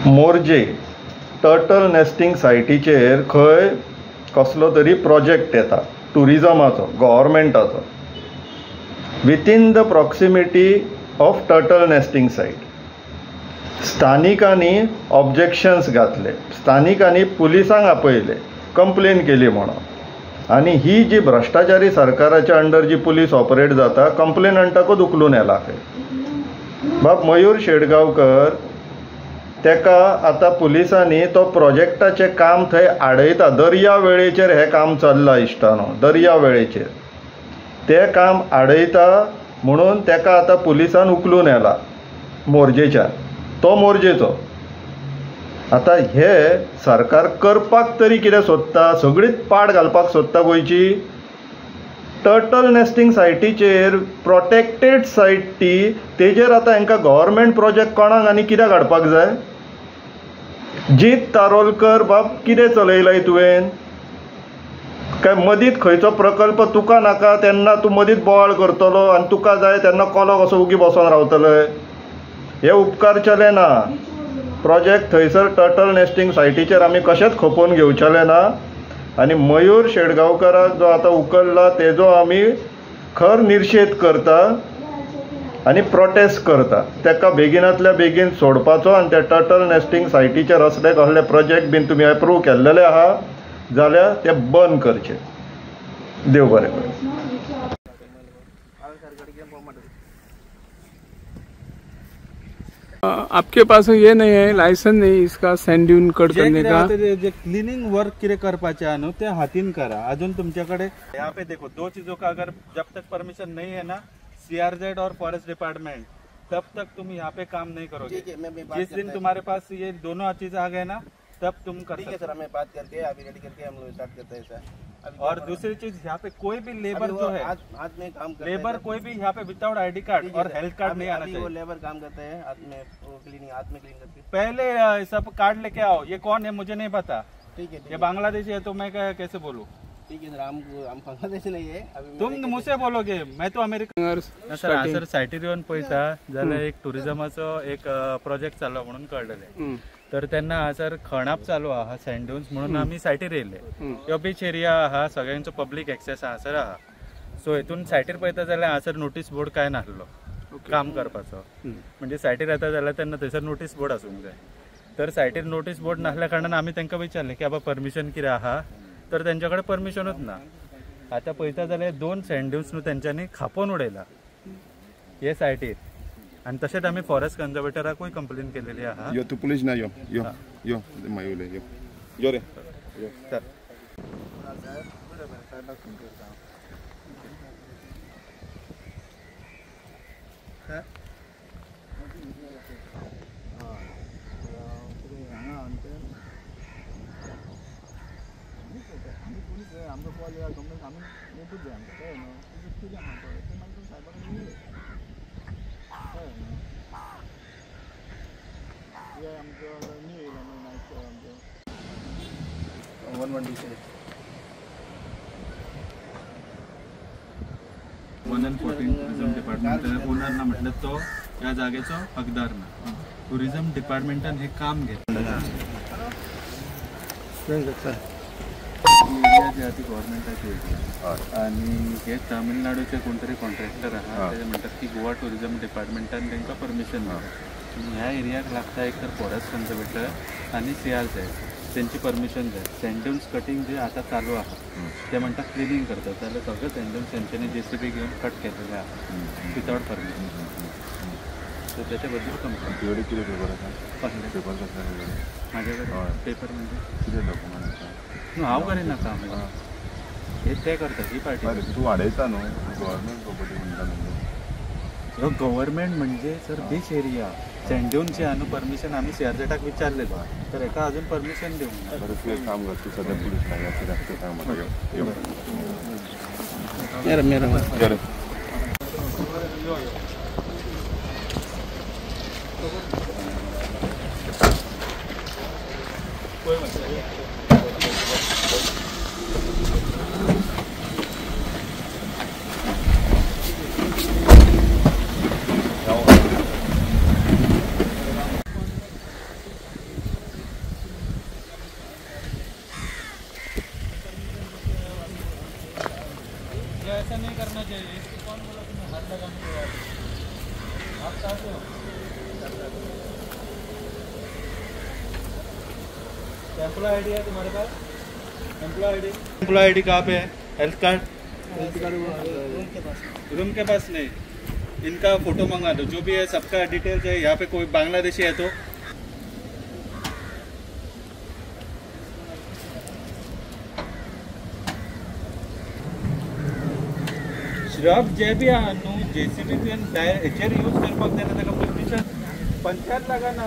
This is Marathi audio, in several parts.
मोर्जे टर्टल नेस्टिंग सायटीचेर खंय कसलो तरी प्रोजेक्ट येता टुरिजमाचो गव्हर्मेंटाचो within the proximity of turtle nesting site. स्थानिकांनी ऑब्जेक्शन्स घातले, स्थानिकांनी पुलिसांक आपयले, कंप्लेन केली म्हणून. आनी ही जी भ्रष्टाचारी सरकाराच्या अंडर जी पुलीस ऑपरेट जाता कंप्लेनंटाकूच उखलून येला खंय. बाब मयूर शेडगांवकर तेका आतां पुलिसांनी तो प्रोजेक्टाचें काम थंय आडयता. दर्या वेळेचेर हें काम चल्लां इश्टानो, दर्या वेळेचेर तें काम आडयता म्हणून तेका आतां पुलिसान उखलून येला मोर्जेच्यान. तो मोर्जेचो. आतां हे सरकार करपाक तरी कितें सोदता? सगळीच पाड घालपाक सोदता गोंयची. टर्टल नेस्टिंग सायटीचेर प्रोटेक्टेड सायट ती, तेजेर आतां हांकां गव्हर्मेंट प्रोजेक्ट कोणाक आनी कित्याक हाडपाक जाय? जीत तारोलकर बाब कितें चलयलाय तुवें? काय मदींच खंयचो प्रकल्प तुका नाका तेन्ना तूं मदींच बोवाळ करतलो आनी तुका जाय तेन्ना कोलो कसो उगी बसोन रावतले? हे उपकार चले ना. प्रोजेक्ट थंयसर टर्टल नेस्टिंग सायटीचेर आमी कशेंच खपोवन घेवचेले ना. आनी मयूर शेडगांवकराक जो आतां उखलला तेजो आमी खर निशेध करता आनी प्रोटेस्ट करता. ताका बेगिनांतल्या बेगीन सोडपाचो आनी त्या टर्टल नेस्टिंग सायटीचेर असले कसले प्रोजेक्ट बीन तुमी एप्रूव केल्लेले आहा जाल्यार ते बंद करचे. देव बरें करूं. आपके पास ये नहीं है, लाइसेंस नहीं इसका सैंड ड्यून कट करने का? जे क्लीनिंग वर्क किरे करपाचे आहा न्हू ते हातीन करा. अजून तुमच्याकडे यहाँ पे देखो दो चीजों का अगर जब तक परमिशन नहीं है ना CRZ और फॉरेस्ट डिपार्टमेंट, तब तक तुम यहाँ पे काम नहीं करोगे. जिस दिन तुम्हारे पास ये दोनों चीज आ गए ना तब तुम कर सकते. सर हमें बात करके अभी रेडी करके हम लोग स्टार्ट करते हैं सर. और दूसरी चीज यहाँ पे कोई भी लेबर जो है हाथ में काम करते लेबर कोई भी यहाँ पे विदाउट ID कार्ड और हेल्थ कार्ड नहीं आना चाहिए. वो लेबर काम करते हैं हाथ में क्लीनिंग, हाथ में क्लीन करते हैं. पहले सब कार्ड लेके आओ. ये कौन है मुझे नहीं पता. ठीक है. ये बांग्लादेशी है तो मैं कैसे बोलूँ? ठीक है सर, हम बांग्लादेश नहीं है. तुम मुझसे बोलोगे, मैं तो अमेरिका. सर हांसर सायटीर येवन पळयता जाल्यार एक टुरिजमाचो एक प्रोजेक्ट चालू म्हणून कळलेले. तर तेन्ना हांसर खणाप चालू आहा सँड ड्यून्स म्हणून आमी सायटीर येयले. ह्यो बीच एरिया आहा, सगळ्यांचो पब्लीक एक्सेस हांसर आहा. सो हेतून सायटीर पळयता जाल्यार हांसर नोटीस बोर्ड काय नासलो काम करपाचो. म्हणजे सायटीर येता जाल्यार तेन्ना थंयसर नोटीस बोर्ड आसूंक जाय. तर सायटीर नोटीस बोर्ड नासल्या कारणान आमी तांकां विचारलें की बाबा परमिशन कितें आहा, तर तेंच्याकडे परमिशनूच ना. आतां पळयता जाल्यार 2 सँड ड्यून्स न्हू तेंच्यांनी खापोवन उडयला हे सायटीर. आणि तसेच आम्ही फॉरेस्ट कन्झर्वेटराकूय कंप्लेन केलेली आहा. यो तू पुलीस ना यो यो यो मायुले यो यो रे यो सर. टुरिझम डिपार्टमेंट ओनरना म्हटलं तो या जागेचो हकदार ना. टुरिझम डिपार्टमेंटान हे काम घेतलं गव्हर्मेंटाची आणि हे तामिळनाडूचे कोणतरी कॉन्ट्रॅक्टर आहात ते म्हणतात की गोवा टुरिझम डिपार्टमेंटान तांकां परमिशन दिली. ह्या एरियाक लागता एक तर फॉरेस्ट कन्झर्वेटर आणि CRZ त्यांची परमिशन जाय. सँड ड्यून्स कटिंग जे आता चालू आहे ते म्हणतात क्लिनिंग करतात जाल्यार सगळं सँड ड्यून्स त्यांच्यानी JCB घेऊन कट केलेले आहे विदाउट परमिशन. सो त्याच्याबद्दल कंप्लेंट किती पेपर आसा? पेपर माझ्याकडे पेपर म्हणजे किती डॉक्युमेंट आसा? हांव करिना काम. हे ते करतात ही पार्टी. तू वाडयता न्हू गव्हर्मेंट प्रॉपर्टी म्हणटा न्हू. गव्हर्मेंट म्हणजे सर बीच एरिया सँड ड्यूनचे न्हू परमिशन आम्ही CRZाक विचारलेलो तर एका अजून परमिशन देऊ. बरें काम कर तू सध्या पुलीस लागला कित्याक सांग म्हाका. यो मेरा नहीं करना चाहिए। इसको कौन बोला तुम्हें हाथ लगाने के बाद? आप कहाँ से हो? एम्प्लॉय आईडी है तुम्हारे पास? एम्प्लॉय आईडी कहाँ पे है? हेल्थ कार्ड रूम के पास नहीं, इनका फोटो मंगा दो, जो भी है सबका डिटेल्स है। यहाँ पे कोई बांग्लादेशी है तो श्रब जे भी न्हू JCB हेचेर यूज करपाक जायना, ताका परमिशन पंचायत लागना,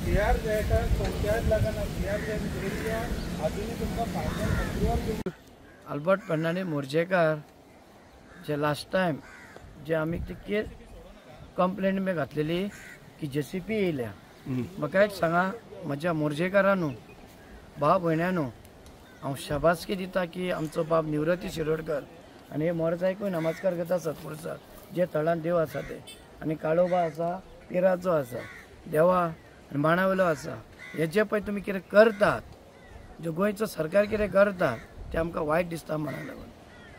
CR जायता पंचायत लागना, CR जायता अजूनही तुमकां फायनल मंत्रीवर अल्बर्ट फर्नांडीस मोर्जेकार जे लास्ट टाइम जे आमी ती केस कंप्लेंट बी घातलेली की JCB येयल्या, म्हाका एक सांगा, म्हज्या मोर्जेकारानू भाव भयण्यांनू हांव शाबासकी दिता की आमचो बाब निवृत्ती शिरोडकर आनी हे मोरजायकूय नमस्कार करता सत्पुरुषाक जे तळान देव आसा ते, आनी काळोबा आसा, पिराचो आसा, देवा आनी बाणावयलो आसा, हे जे पळय तुमी कितें करतात, जे गोंयचो सरकार कितें करता ते आमकां वायट दिसता म्हणून लागून.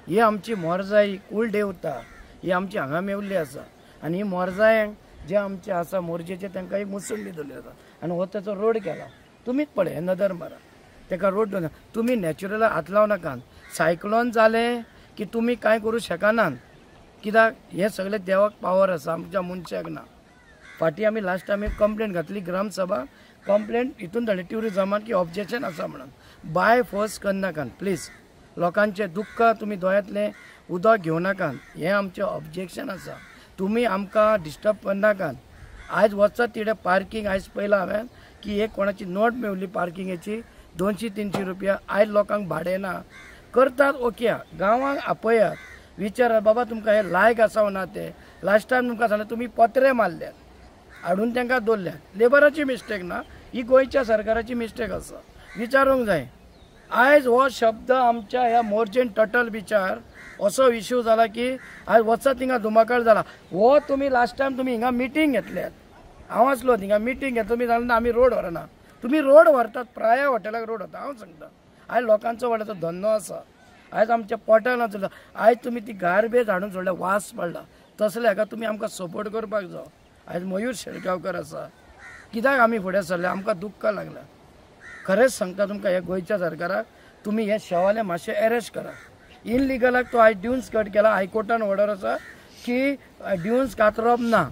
ही आमची मोरजाई कुल देवता, ही आमची हांगा मेवल्ली आसा, आनी ही मोरजायांक जे आमचे आसा मोरजेचे तांकां एक मुसल्ली दवरली आसा, आनी हो ताचो रोड केला. तुमीच पळय हे नदर मारा, ताका रोड दवरला. तुमी नॅचरला हात लाव नाकात. सायक्लोन जालें की तुमी कांय करूं शकनात, कित्याक हे सगळे देवाक पावर आसा, आमच्या मनशाक ना. फाटीं आमी लास्ट टायम एक कंप्लेंट घातली ग्रामसभा, कंप्लेंट हितून धाडली ट्युरिजमान की ऑब्जेक्शन आसा म्हणून. बाय फोर्स करनाकात प्लीज. लोकांचे दुख्ख तुमी दोळ्यांतलें उदक घेवं नाकात, हें आमचें ऑब्जेक्शन आसा. तुमी आमकां डिस्टर्ब करनाकात. आयज वचत तिडे पार्किंग आयज पळयलां हांवें की एक कोणाची नोट मेवली पार्किंगेची 200-300 रुपया. आयज लोकांक भाडें ना करतात, ओके, गांवांक आपयात, विचारात बाबा तुमकां हे लायक आसा वा ना ते. लास्ट टायम तुमकां सांगलें तुमी पत्रे मारल्यात, हाडून तांकां दवरल्यात. लेबराची मिस्टेक ना, ही गोंयच्या सरकाराची मिस्टेक आसा, विचारूंक जाय. आयज हो शब्द आमच्या ह्या मोर्जेन टटल बिचार असो इश्यू जाला की आयज वचत थिंगा धुमाकळ जाला. हो तुमी लास्ट टायम तुमी हिंगा मिटींग घेतल्यात, हांव आसलो थिंगा मिटींग घेतली, तुमी सांगले आमी रोड व्हरना. तुमी रोड व्हरतात, प्राया हॉटेलाक रोड व्हरता. हांव सांगता आयज लोकांचो व्हडलो धंदो आसा, आयज आमच्या पोटान चलता. आयज तुमी ती गार्बेज हाडून सोडल्या, वास पडला, तसले हाका तुमी आमकां सपोर्ट करपाक जाय. आयज मयूर शेळगांवकर आसा, कित्याक आमी फुडें सरले, आमकां दुख्ख लागला. खरेंच सांगता तुमकां, हे गोंयच्या सरकाराक तुमी हे शेवाले मातशे अरेस्ट करा. इनलिगलाक तो आयज ड्युन्स कट केला, हायकोर्टान ऑर्डर आसा की ड्युन्स कातरप ना.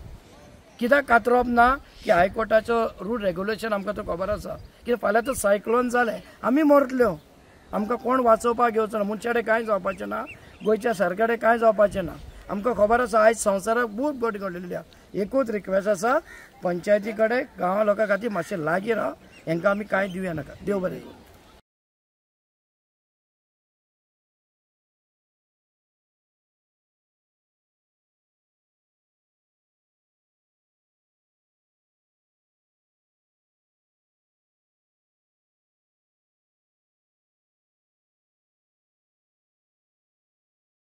कित्याक कातरप ना की हायकोर्टाचो रूल रेग्युलेशन आमकां तो खबर आसा. कित्याक फाल्यां तो सायक्लोन जालें आमी मरतल्यो, आमकां कोण वाचोवपाक येवचो ना. मनशाडे कांय जावपाचें ना, गोंयच्या सरकाराक कांय जावपाचें ना. आमकां खबर आसा आयज संवसाराक खूब घट घडलेली आसा. एकूच रिक्वेस्ट आसा पंचायती कडेन, गांवा लोकां खातीर मातशें लागीं राव, हांकां आमी कांय दिवया नाका. देव बरें.